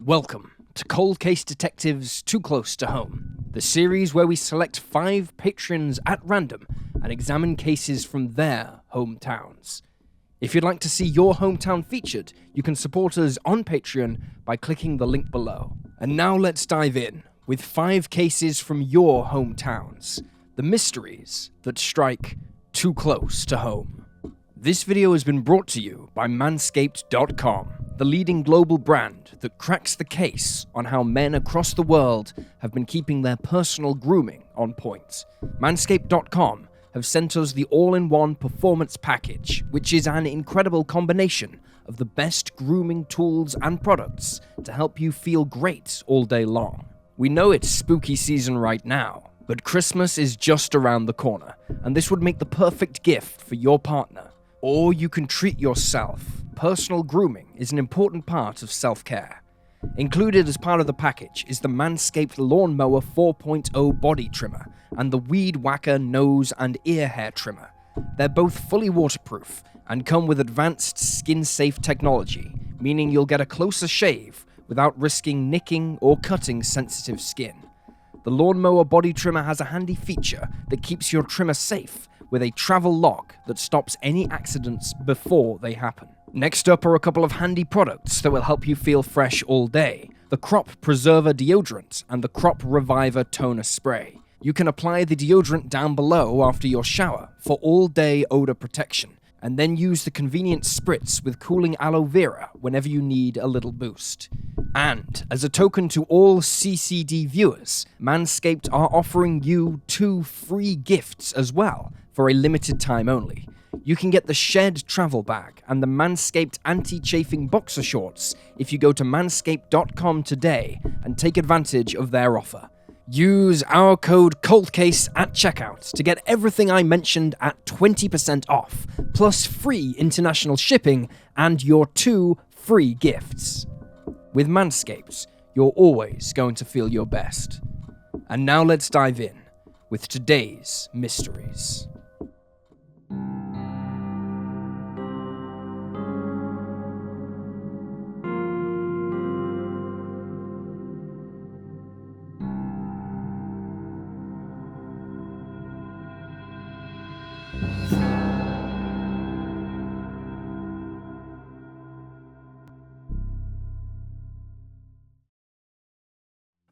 Welcome to Cold Case Detectives Too Close to Home, the series where we select 5 patrons at random and examine cases from their hometowns. If you'd like to see your hometown featured, you can support us on Patreon by clicking the link below. And now let's dive in with 5 cases from your hometowns, the mysteries that strike too close to home. This video has been brought to you by Manscaped.com, the leading global brand that cracks the case on how men across the world have been keeping their personal grooming on point. Manscaped.com have sent us the all-in-one performance package, which is an incredible combination of the best grooming tools and products to help you feel great all day long. We know it's spooky season right now, but Christmas is just around the corner, and this would make the perfect gift for your partner. Or you can treat yourself. Personal grooming is an important part of self-care. Included as part of the package is the Manscaped Lawnmower 4.0 body trimmer and the Weed Whacker nose and ear hair trimmer. They're both fully waterproof and come with advanced skin-safe technology, meaning you'll get a closer shave without risking nicking or cutting sensitive skin. The Lawnmower body trimmer has a handy feature that keeps your trimmer safe with a travel lock that stops any accidents before they happen. Next up are a couple of handy products that will help you feel fresh all day: the Crop Preserver deodorant and the Crop Reviver toner spray. You can apply the deodorant down below after your shower for all-day odor protection, and then use the convenient spritz with cooling aloe vera whenever you need a little boost. And as a token to all CCD viewers, Manscaped are offering you 2 free gifts as well for a limited time only. You can get the Shed travel bag and the Manscaped anti-chafing boxer shorts if you go to manscaped.com today and take advantage of their offer. Use our code COLDCASE at checkout to get everything I mentioned at 20% off, plus free international shipping and your 2 free gifts. With Manscaped, you're always going to feel your best. And now let's dive in with today's mysteries.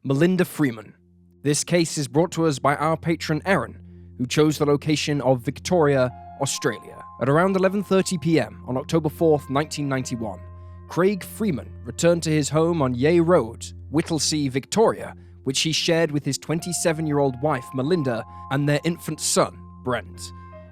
Melinda Freeman. This case is brought to us by our patron Erin, who chose the location of Victoria, Australia. At around 11:30 p.m. on October 4th, 1991, Craig Freeman returned to his home on Yea Road, Whittlesea, Victoria, which he shared with his 27-year-old wife Melinda and their infant son, Brent.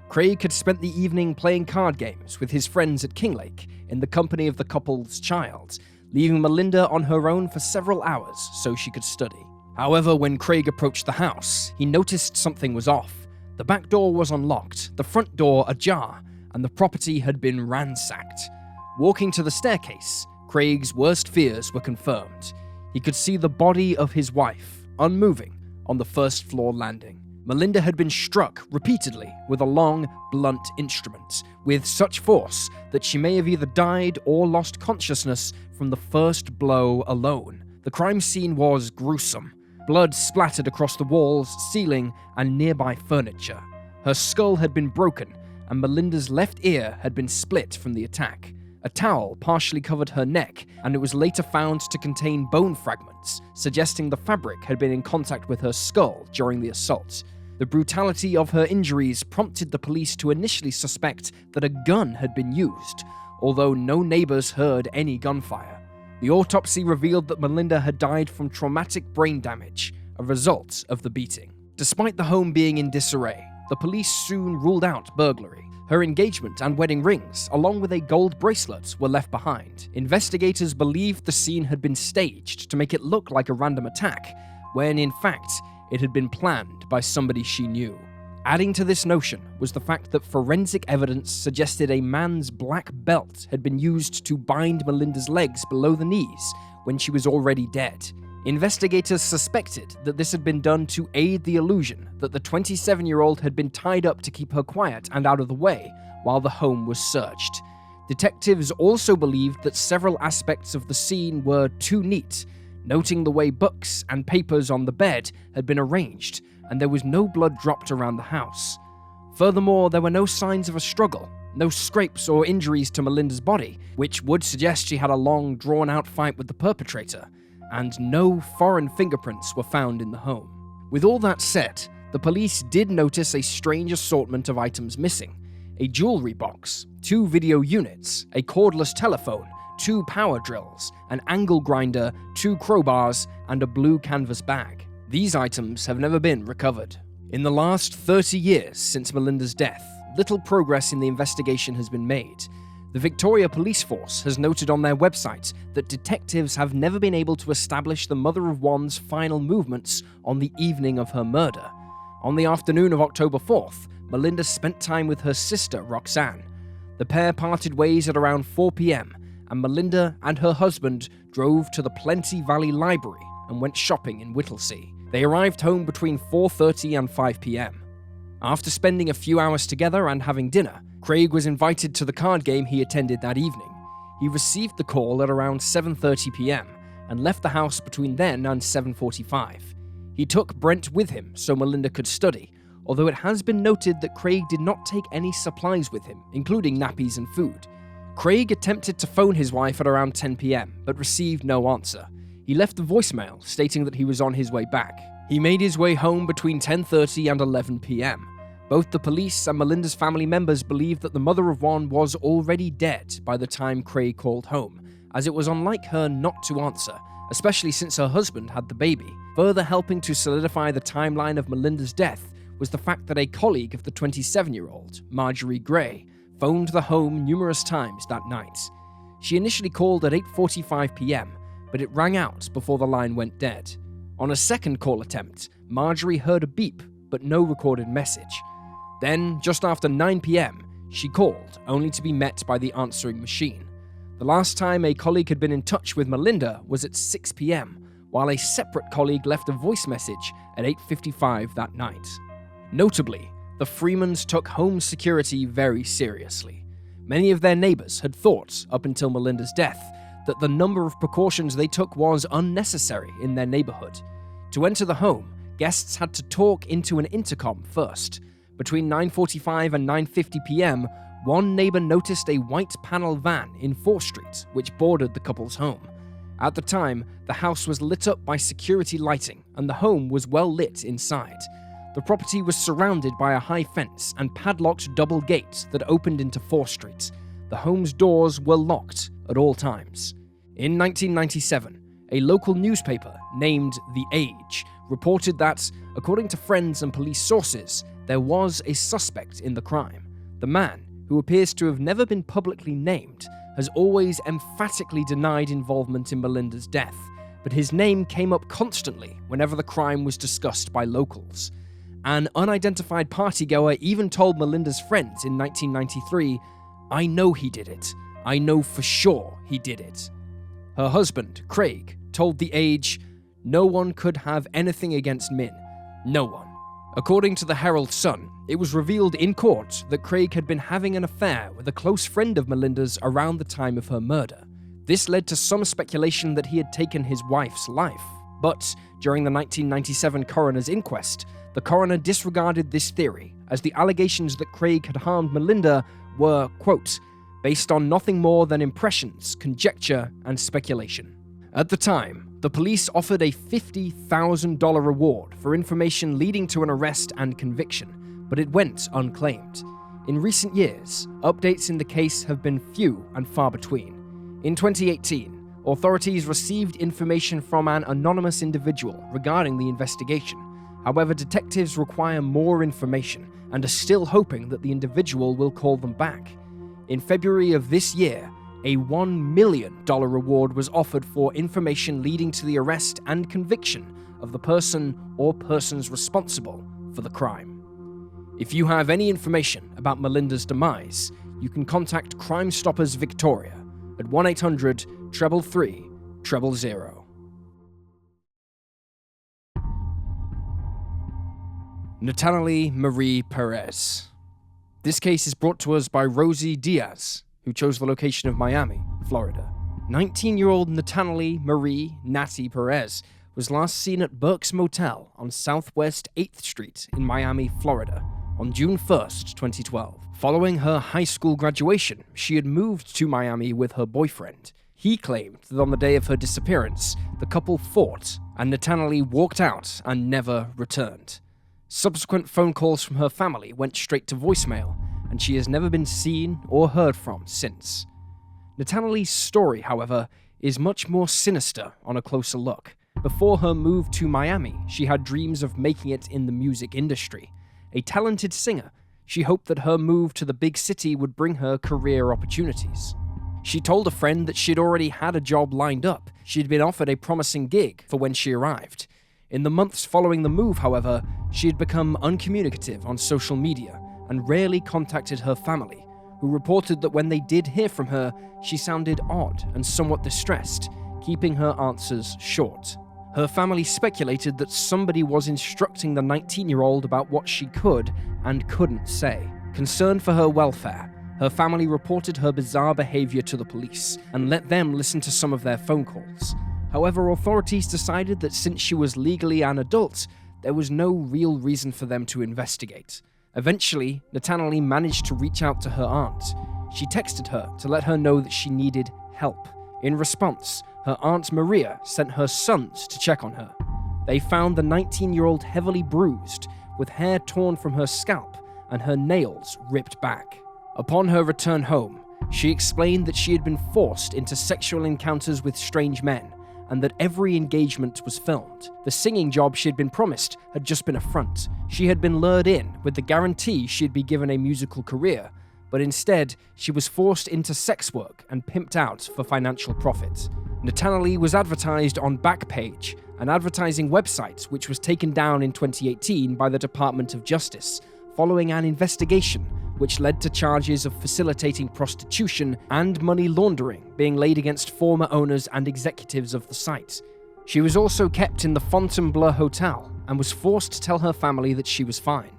Craig had spent the evening playing card games with his friends at Kinglake in the company of the couple's child, leaving Melinda on her own for several hours so she could study. However, when Craig approached the house, he noticed something was off. The back door was unlocked, the front door ajar, and the property had been ransacked. Walking to the staircase, Craig's worst fears were confirmed. He could see the body of his wife, unmoving, on the first floor landing. Melinda had been struck repeatedly with a long, blunt instrument, with such force that she may have either died or lost consciousness from the first blow alone. The crime scene was gruesome. Blood splattered across the walls, ceiling, and nearby furniture. Her skull had been broken, and Melinda's left ear had been split from the attack. A towel partially covered her neck, and it was later found to contain bone fragments, suggesting the fabric had been in contact with her skull during the assault. The brutality of her injuries prompted the police to initially suspect that a gun had been used, although no neighbors heard any gunfire. The autopsy revealed that Melinda had died from traumatic brain damage, a result of the beating. Despite the home being in disarray, the police soon ruled out burglary. Her engagement and wedding rings, along with a gold bracelet, were left behind. Investigators believed the scene had been staged to make it look like a random attack, when in fact, it had been planned by somebody she knew. Adding to this notion was the fact that forensic evidence suggested a man's black belt had been used to bind Melinda's legs below the knees when she was already dead. Investigators suspected that this had been done to aid the illusion that the 27-year-old had been tied up to keep her quiet and out of the way while the home was searched. Detectives also believed that several aspects of the scene were too neat, noting the way books and papers on the bed had been arranged, and there was no blood dropped around the house. Furthermore, there were no signs of a struggle, no scrapes or injuries to Melinda's body, which would suggest she had a long, drawn-out fight with the perpetrator, and no foreign fingerprints were found in the home. With all that said, the police did notice a strange assortment of items missing: a jewelry box, 2 video units, a cordless telephone, 2 power drills, an angle grinder, 2 crowbars, and a blue canvas bag. These items have never been recovered. In the last 30 years since Melinda's death, little progress in the investigation has been made. The Victoria Police Force has noted on their website that detectives have never been able to establish the mother of one's final movements on the evening of her murder. On the afternoon of October 4th, Melinda spent time with her sister, Roxanne. The pair parted ways at around 4 p.m., and Melinda and her husband drove to the Plenty Valley Library and went shopping in Whittlesea. They arrived home between 4:30 and 5 p.m. After spending a few hours together and having dinner, Craig was invited to the card game he attended that evening. He received the call at around 7:30 p.m. and left the house between then and 7:45. He took Brent with him so Melinda could study, although it has been noted that Craig did not take any supplies with him, including nappies and food. Craig attempted to phone his wife at around 10 p.m, but received no answer. He left a voicemail stating that he was on his way back. He made his way home between 10:30 and 11 p.m. Both the police and Melinda's family members believed that the mother of one was already dead by the time Craig called home, as it was unlike her not to answer, especially since her husband had the baby. Further helping to solidify the timeline of Melinda's death was the fact that a colleague of the 27-year-old, Marjorie Gray, phoned the home numerous times that night. She initially called at 8:45 p.m, but it rang out before the line went dead. On a second call attempt, Marjorie heard a beep, but no recorded message. Then, just after 9 p.m, she called, only to be met by the answering machine. The last time a colleague had been in touch with Melinda was at 6 p.m, while a separate colleague left a voice message at 8:55 that night. Notably, the Freemans took home security very seriously. Many of their neighbors had thought, up until Melinda's death, that the number of precautions they took was unnecessary in their neighborhood. To enter the home, guests had to talk into an intercom first. Between 9:45 and 9:50 p.m, one neighbor noticed a white panel van in 4th Street, which bordered the couple's home. At the time, the house was lit up by security lighting, and the home was well lit inside. The property was surrounded by a high fence and padlocked double gates that opened into 4th Street. The home's doors were locked at all times. In 1997, a local newspaper named The Age reported that, according to friends and police sources, there was a suspect in the crime. The man, who appears to have never been publicly named, has always emphatically denied involvement in Melinda's death, but his name came up constantly whenever the crime was discussed by locals. An unidentified partygoer even told Melinda's friends in 1993, "I know he did it. I know for sure he did it." Her husband, Craig, told The Age, "No one could have anything against Min. No one." According to the Herald Sun, it was revealed in court that Craig had been having an affair with a close friend of Melinda's around the time of her murder. This led to some speculation that he had taken his wife's life. But during the 1997 coroner's inquest, the coroner disregarded this theory, as the allegations that Craig had harmed Melinda were, quote, based on nothing more than impressions, conjecture, and speculation. At the time, the police offered a $50,000 reward for information leading to an arrest and conviction, but it went unclaimed. In recent years, updates in the case have been few and far between. In 2018, authorities received information from an anonymous individual regarding the investigation. However, detectives require more information and are still hoping that the individual will call them back. In February of this year, a $1 million reward was offered for information leading to the arrest and conviction of the person or persons responsible for the crime. If you have any information about Melinda's demise, you can contact Crime Stoppers Victoria at 1-800-333-000. Natalie Marie Perez. This case is brought to us by Rosie Diaz, who chose the location of Miami, Florida. 19-year-old Nathanalee Marie Natty Perez was last seen at Burke's Motel on Southwest 8th Street in Miami, Florida, on June 1st, 2012. Following her high school graduation, she had moved to Miami with her boyfriend. He claimed that on the day of her disappearance, the couple fought, and Nathanalee walked out and never returned. Subsequent phone calls from her family went straight to voicemail, and she has never been seen or heard from since. Nathanalee's story, however, is much more sinister on a closer look. Before her move to Miami, she had dreams of making it in the music industry. A talented singer, she hoped that her move to the big city would bring her career opportunities. She told a friend that she'd already had a job lined up. She'd been offered a promising gig for when she arrived. In the months following the move, however, she had become uncommunicative on social media and rarely contacted her family, who reported that when they did hear from her, she sounded odd and somewhat distressed, keeping her answers short. Her family speculated that somebody was instructing the 19-year-old about what she could and couldn't say. Concerned for her welfare, her family reported her bizarre behavior to the police and let them listen to some of their phone calls. However, authorities decided that since she was legally an adult, there was no real reason for them to investigate. Eventually, Nathanalee managed to reach out to her aunt. She texted her to let her know that she needed help. In response, her Aunt Maria sent her sons to check on her. They found the 19-year-old heavily bruised, with hair torn from her scalp and her nails ripped back. Upon her return home, she explained that she had been forced into sexual encounters with strange men, and that every engagement was filmed. The singing job she had been promised had just been a front. She had been lured in with the guarantee she'd be given a musical career, but instead, she was forced into sex work and pimped out for financial profit. Nathanalee was advertised on Backpage, an advertising website which was taken down in 2018 by the Department of Justice, following an investigation which led to charges of facilitating prostitution and money laundering being laid against former owners and executives of the site. She was also kept in the Fontainebleau Hotel and was forced to tell her family that she was fine.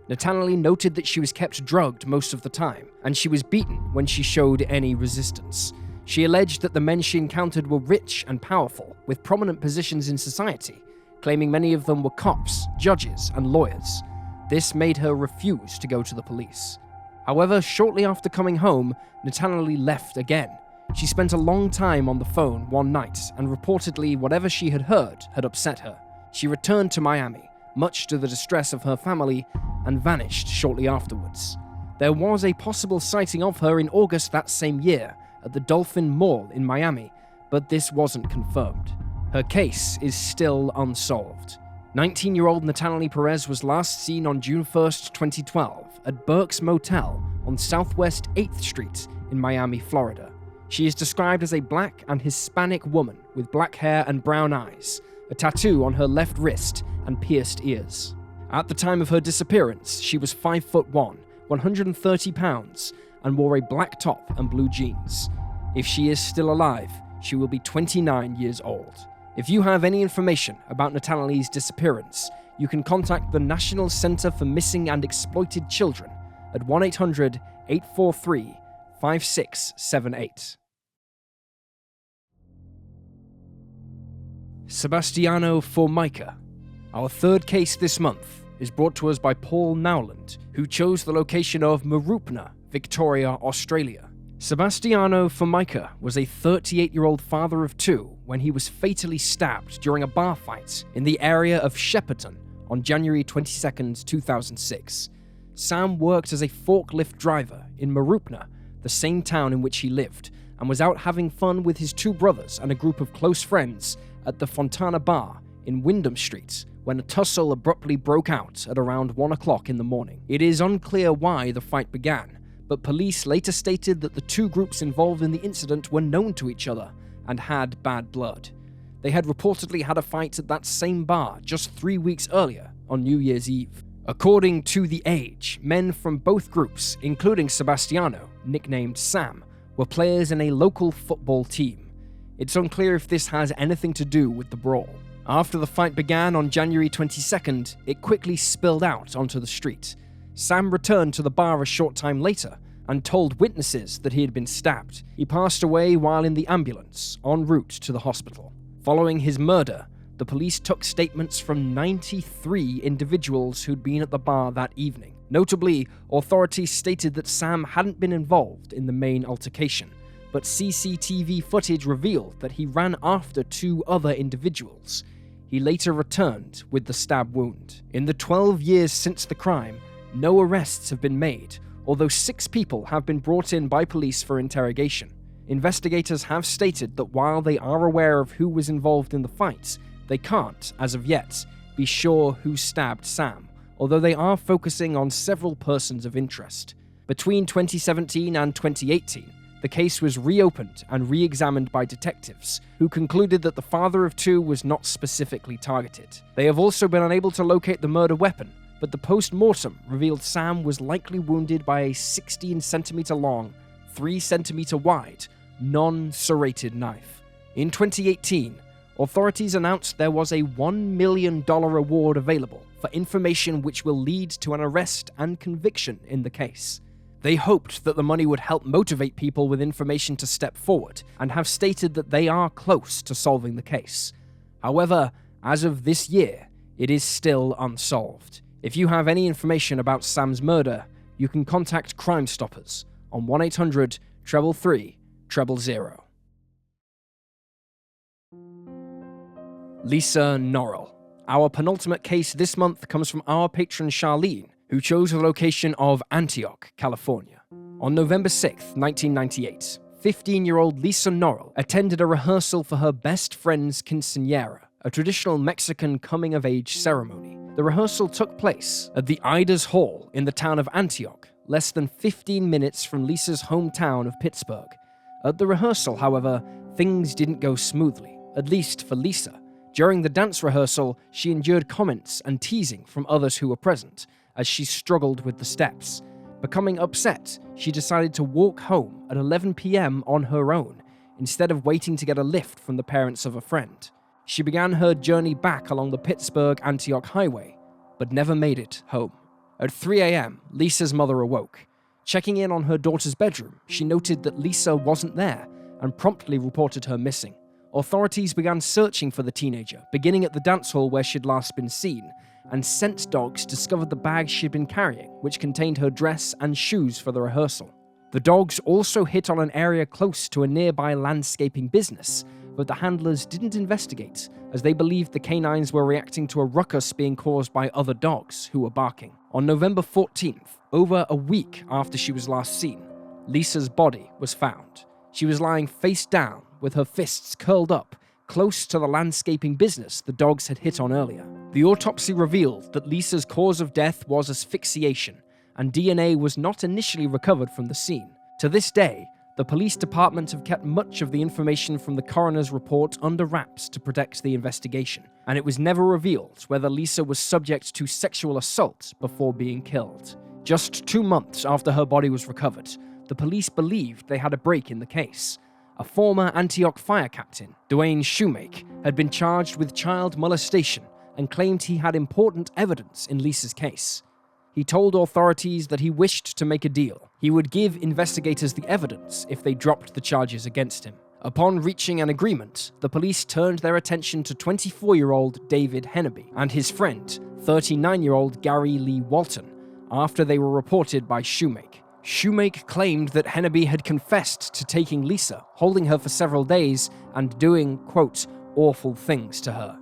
Nathanalee noted that she was kept drugged most of the time, and she was beaten when she showed any resistance. She alleged that the men she encountered were rich and powerful, with prominent positions in society, claiming many of them were cops, judges, and lawyers. This made her refuse to go to the police. However, shortly after coming home, Nathanalee left again. She spent a long time on the phone one night, and reportedly whatever she had heard had upset her. She returned to Miami, much to the distress of her family, and vanished shortly afterwards. There was a possible sighting of her in August that same year at the Dolphin Mall in Miami, but this wasn't confirmed. Her case is still unsolved. 19-year-old Nathanalee Perez was last seen on June 1st, 2012 at Burke's Motel on Southwest 8th Street in Miami, Florida. She is described as a black and Hispanic woman with black hair and brown eyes, a tattoo on her left wrist, and pierced ears. At the time of her disappearance, she was 5'1", 130 pounds, and wore a black top and blue jeans. If she is still alive, she will be 29 years old. If you have any information about Nathanalee's disappearance, you can contact the National Center for Missing and Exploited Children at 1-800-843-5678. Sebastiano Formica. Our third case this month is brought to us by Paul Nowland, who chose the location of Mooroopna, Victoria, Australia. Sebastiano Formica was a 38-year-old father of two when he was fatally stabbed during a bar fight in the area of Shepparton on January 22, 2006. Sam worked as a forklift driver in Mooroopna, the same town in which he lived, and was out having fun with his two brothers and a group of close friends at the Fontana Bar in Wyndham Street when a tussle abruptly broke out at around 1 o'clock in the morning. It is unclear why the fight began, but police later stated that the two groups involved in the incident were known to each other and had bad blood. They had reportedly had a fight at that same bar just 3 weeks earlier on New Year's Eve. According to The Age, men from both groups, including Sebastiano, nicknamed Sam, were players in a local football team. It's unclear if this has anything to do with the brawl. After the fight began on January 22nd, it quickly spilled out onto the street. Sam returned to the bar a short time later, and told witnesses that he had been stabbed. He passed away while in the ambulance, en route to the hospital. Following his murder, the police took statements from 93 individuals who'd been at the bar that evening. Notably, authorities stated that Sam hadn't been involved in the main altercation, but CCTV footage revealed that he ran after 2 other individuals. He later returned with the stab wound. In the 12 years since the crime, no arrests have been made, although 6 people have been brought in by police for interrogation. Investigators have stated that while they are aware of who was involved in the fight, they can't, as of yet, be sure who stabbed Sam, although they are focusing on several persons of interest. Between 2017 and 2018, the case was reopened and re-examined by detectives, who concluded that the father of 2 was not specifically targeted. They have also been unable to locate the murder weapon, but the post-mortem revealed Sam was likely wounded by a 16cm long, 3cm wide, non-serrated knife. In 2018, authorities announced there was a $1 million reward available for information which will lead to an arrest and conviction in the case. They hoped that the money would help motivate people with information to step forward, and have stated that they are close to solving the case. However, as of this year, it is still unsolved. If you have any information about Sam's murder, you can contact Crime Stoppers on 1-800-333-000. Lisa Norrell. Our penultimate case this month comes from our patron Charlene, who chose the location of Antioch, California. On November 6, 1998, 15-year-old Lisa Norrell attended a rehearsal for her best friend's quinceañera, a traditional Mexican coming-of-age ceremony. The rehearsal took place at the Ida's Hall in the town of Antioch, less than 15 minutes from Lisa's hometown of Pittsburgh. At the rehearsal, however, things didn't go smoothly, at least for Lisa. During the dance rehearsal, she endured comments and teasing from others who were present, as she struggled with the steps. Becoming upset, she decided to walk home at 11 p.m. on her own, instead of waiting to get a lift from the parents of a friend. She began her journey back along the Pittsburgh-Antioch highway, but never made it home. At 3 a.m., Lisa's mother awoke. Checking in on her daughter's bedroom, she noted that Lisa wasn't there and promptly reported her missing. Authorities began searching for the teenager, beginning at the dance hall where she'd last been seen, and scent dogs discovered the bag she'd been carrying, which contained her dress and shoes for the rehearsal. The dogs also hit on an area close to a nearby landscaping business, but the handlers didn't investigate, as they believed the canines were reacting to a ruckus being caused by other dogs who were barking. On November 14th, over a week after she was last seen, Lisa's body was found. She was lying face down, with her fists curled up, close to the landscaping business the dogs had hit on earlier. The autopsy revealed that Lisa's cause of death was asphyxiation, and DNA was not initially recovered from the scene. To this day, the police department have kept much of the information from the coroner's report under wraps to protect the investigation, and it was never revealed whether Lisa was subject to sexual assault before being killed. Just 2 months after her body was recovered, the police believed they had a break in the case. A former Antioch fire captain, Dwayne Shoemake, had been charged with child molestation and claimed he had important evidence in Lisa's case. He told authorities that he wished to make a deal. He would give investigators the evidence if they dropped the charges against him. Upon reaching an agreement, the police turned their attention to 24-year-old David Heneby and his friend, 39-year-old Gary Lee Walton, after they were reported by Shoemake. Shoemake claimed that Heneby had confessed to taking Lisa, holding her for several days, and doing, quote, awful things to her.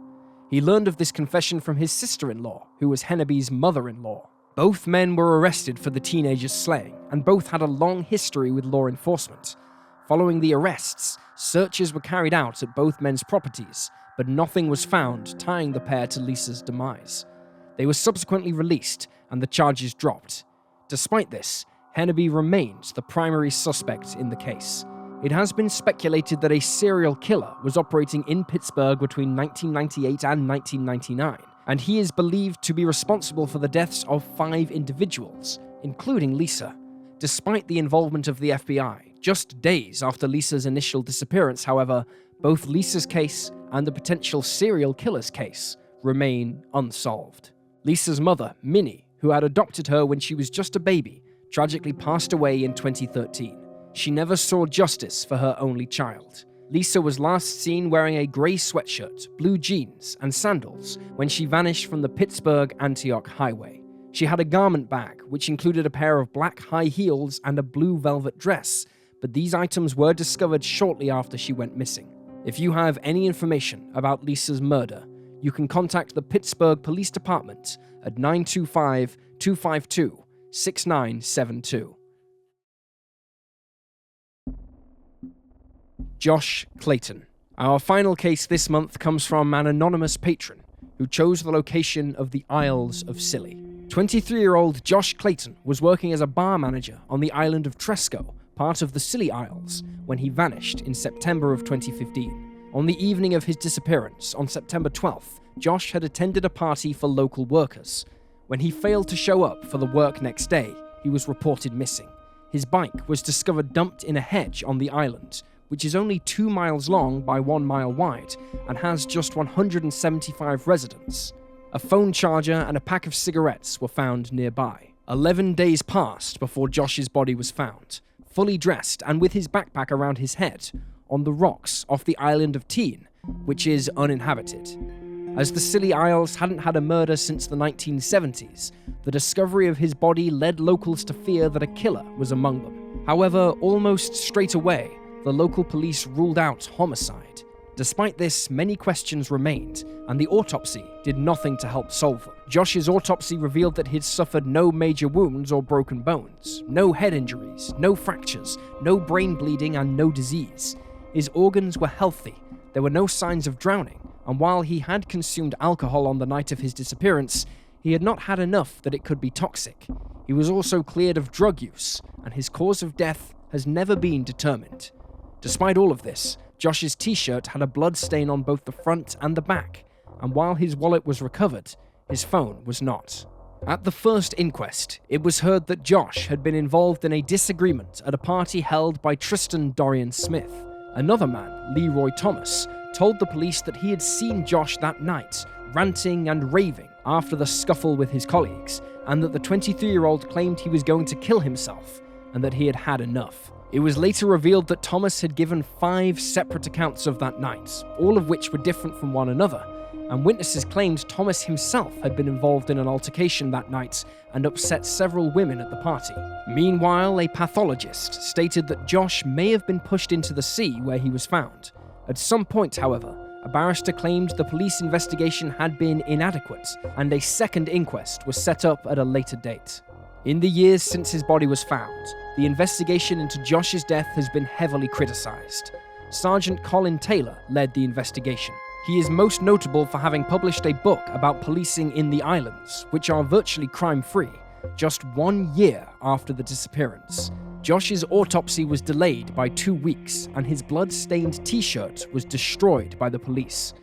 He learned of this confession from his sister-in-law, who was Heneby's mother-in-law. Both men were arrested for the teenager's slaying, and both had a long history with law enforcement. Following the arrests, searches were carried out at both men's properties, but nothing was found tying the pair to Lisa's demise. They were subsequently released, and the charges dropped. Despite this, Heneby remains the primary suspect in the case. It has been speculated that a serial killer was operating in Pittsburgh between 1998 and 1999, and he is believed to be responsible for the deaths of 5 individuals, including Lisa. Despite the involvement of the FBI, just days after Lisa's initial disappearance, however, both Lisa's case and the potential serial killer's case remain unsolved. Lisa's mother, Minnie, who had adopted her when she was just a baby, tragically passed away in 2013. She never saw justice for her only child. Lisa was last seen wearing a grey sweatshirt, blue jeans, and sandals when she vanished from the Pittsburgh-Antioch highway. She had a garment bag, which included a pair of black high heels and a blue velvet dress, but these items were discovered shortly after she went missing. If you have any information about Lisa's murder, you can contact the Pittsburgh Police Department at 925-252-6972. Josh Clayton. Our final case this month comes from an anonymous patron who chose the location of the Isles of Scilly. 23-year-old Josh Clayton was working as a bar manager on the island of Tresco, part of the Scilly Isles, when he vanished in September of 2015. On the evening of his disappearance, on September 12th, Josh had attended a party for local workers. When he failed to show up for the work next day, he was reported missing. His bike was discovered dumped in a hedge on the island, which is only 2 miles long by 1 mile wide and has just 175 residents. A phone charger and a pack of cigarettes were found nearby. 11 days passed before Josh's body was found, fully dressed and with his backpack around his head, on the rocks off the island of Teen, which is uninhabited. As the Scilly Isles hadn't had a murder since the 1970s, the discovery of his body led locals to fear that a killer was among them. However, almost straight away, the local police ruled out homicide. Despite this, many questions remained, and the autopsy did nothing to help solve them. Josh's autopsy revealed that he'd suffered no major wounds or broken bones, no head injuries, no fractures, no brain bleeding, and no disease. His organs were healthy, there were no signs of drowning, and while he had consumed alcohol on the night of his disappearance, he had not had enough that it could be toxic. He was also cleared of drug use, and his cause of death has never been determined. Despite all of this, Josh's t-shirt had a blood stain on both the front and the back, and while his wallet was recovered, his phone was not. At the first inquest, it was heard that Josh had been involved in a disagreement at a party held by Tristan Dorian Smith. Another man, Leroy Thomas, told the police that he had seen Josh that night, ranting and raving after the scuffle with his colleagues, and that the 23-year-old claimed he was going to kill himself, and that he had had enough. It was later revealed that Thomas had given 5 separate accounts of that night, all of which were different from one another, and witnesses claimed Thomas himself had been involved in an altercation that night and upset several women at the party. Meanwhile, a pathologist stated that Josh may have been pushed into the sea where he was found. At some point, however, a barrister claimed the police investigation had been inadequate, and a second inquest was set up at a later date. In the years since his body was found, the investigation into Josh's death has been heavily criticized. Sergeant Colin Taylor led the investigation. He is most notable for having published a book about policing in the islands, which are virtually crime-free, just 1 year after the disappearance. Josh's autopsy was delayed by 2 weeks, and his blood-stained t-shirt was destroyed by the police.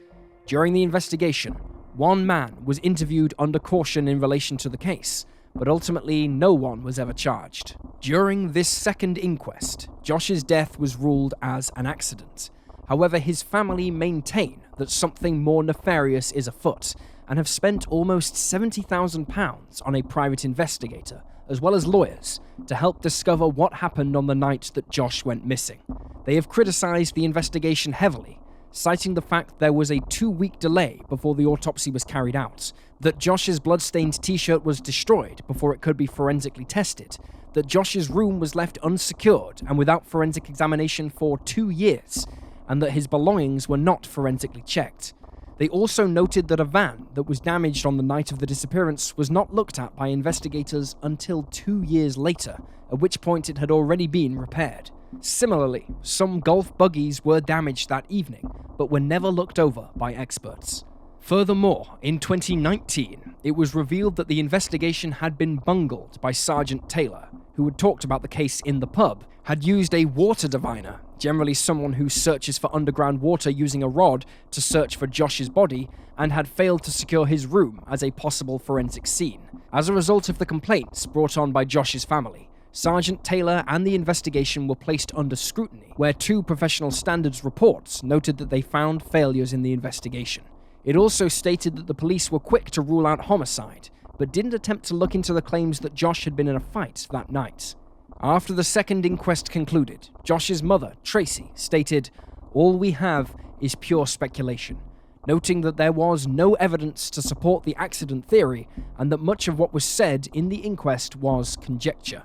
During the investigation, 1 man was interviewed under caution in relation to the case, but ultimately no one was ever charged. During this second inquest, Josh's death was ruled as an accident. However, his family maintain that something more nefarious is afoot, and have spent almost £70,000 on a private investigator, as well as lawyers, to help discover what happened on the night that Josh went missing. They have criticized the investigation heavily, citing the fact there was a 2-week delay before the autopsy was carried out, that Josh's blood-stained t-shirt was destroyed before it could be forensically tested, that Josh's room was left unsecured and without forensic examination for 2 years, and that his belongings were not forensically checked. They also noted that a van that was damaged on the night of the disappearance was not looked at by investigators until 2 years later, at which point it had already been repaired. Similarly, some golf buggies were damaged that evening, but were never looked over by experts. Furthermore, in 2019, it was revealed that the investigation had been bungled by Sergeant Taylor, who had talked about the case in the pub, had used a water diviner, generally someone who searches for underground water using a rod to search for Josh's body, and had failed to secure his room as a possible forensic scene. As a result of the complaints brought on by Josh's family, Sergeant Taylor and the investigation were placed under scrutiny, where 2 professional standards reports noted that they found failures in the investigation. It also stated that the police were quick to rule out homicide, but didn't attempt to look into the claims that Josh had been in a fight that night. After the second inquest concluded, Josh's mother, Tracy, stated, "All we have is pure speculation," noting that there was no evidence to support the accident theory and that much of what was said in the inquest was conjecture.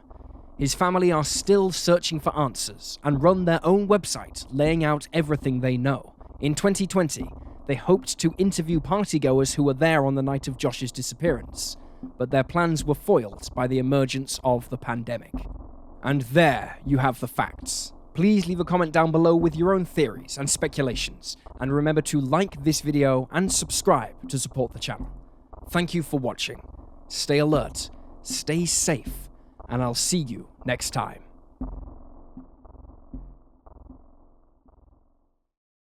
His family are still searching for answers and run their own website laying out everything they know. In 2020, they hoped to interview partygoers who were there on the night of Josh's disappearance, but their plans were foiled by the emergence of the pandemic. And there you have the facts. Please leave a comment down below with your own theories and speculations, and remember to like this video and subscribe to support the channel. Thank you for watching. Stay alert, stay safe, and I'll see you next time.